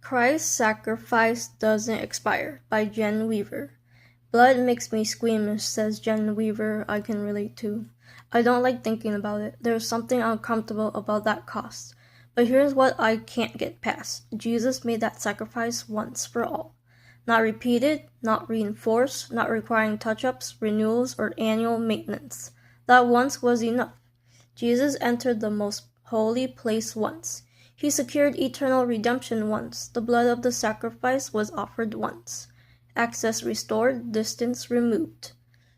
Christ's Sacrifice Doesn't Expire by Jen Weaver. Blood makes me squeamish, says Jen Weaver. I can relate to. I don't like thinking about it. There's something uncomfortable about that cost. But here's what I can't get past. Jesus made that sacrifice once for all. Not repeated, not reinforced, not requiring touch-ups, renewals, or annual maintenance. That once was enough. Jesus entered the most holy place once. He secured eternal redemption once. The blood of the sacrifice was offered once. Access restored, distance removed.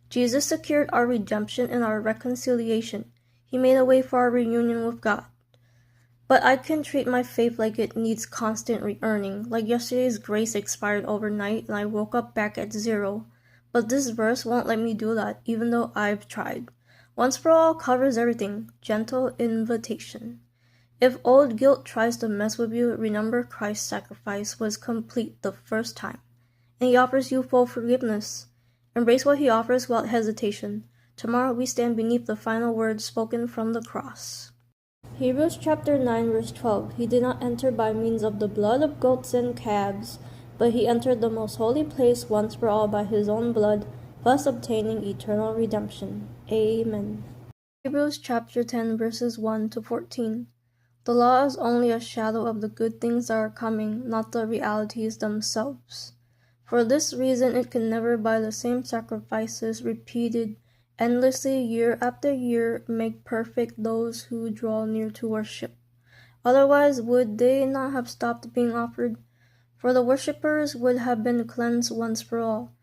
Jesus secured our redemption and our reconciliation. He made a way for our reunion with God. But I can treat my faith like it needs constant re-earning, like yesterday's grace expired overnight and I woke up back at 0. But this verse won't let me do that, even though I've tried. Once for all covers everything. Gentle invitation. If old guilt tries to mess with you, remember Christ's sacrifice was complete the first time, and He offers you full forgiveness. Embrace what He offers without hesitation. Tomorrow we stand beneath the final words spoken from the cross. Hebrews chapter 9 verse 12. He did not enter by means of the blood of goats and calves, but He entered the most holy place once for all by His own blood, thus obtaining eternal redemption. Amen. Hebrews chapter 10 verses 1 to 14. The law is only a shadow of the good things that are coming, not the realities themselves. For this reason it can never by the same sacrifices repeated endlessly year after year make perfect those who draw near to worship. Otherwise would they not have stopped being offered? For the worshippers would have been cleansed once for all,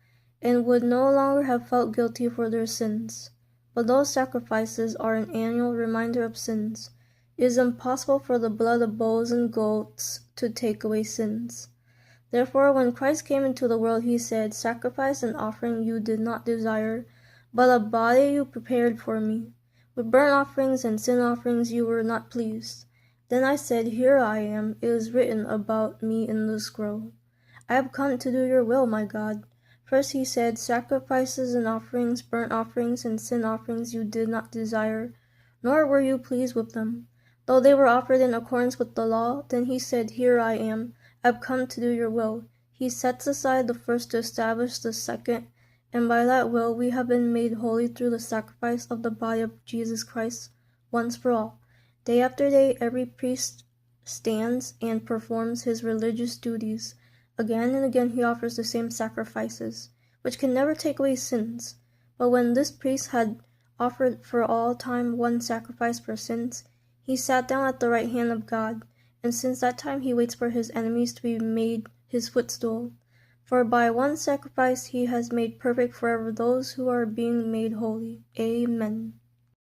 and would no longer have felt guilty for their sins. But those sacrifices are an annual reminder of sins. It is impossible for the blood of bulls and goats to take away sins. Therefore, when Christ came into the world, He said, "Sacrifice and offering you did not desire, but a body you prepared for me. With burnt offerings and sin offerings you were not pleased. Then I said, Here I am, it is written about me in the scroll. I have come to do your will, my God." First He said, "Sacrifices and offerings, burnt offerings and sin offerings you did not desire, nor were you pleased with them, though they were offered in accordance with the law." Then He said, "Here I am, I have come to do your will." He sets aside the first to establish the second, and by that will we have been made holy through the sacrifice of the body of Jesus Christ once for all. Day after day every priest stands and performs his religious duties. Again and again he offers the same sacrifices, which can never take away sins. But when this priest had offered for all time one sacrifice for sins, he sat down at the right hand of God, and since that time he waits for his enemies to be made his footstool. For by one sacrifice He has made perfect forever those who are being made holy. Amen.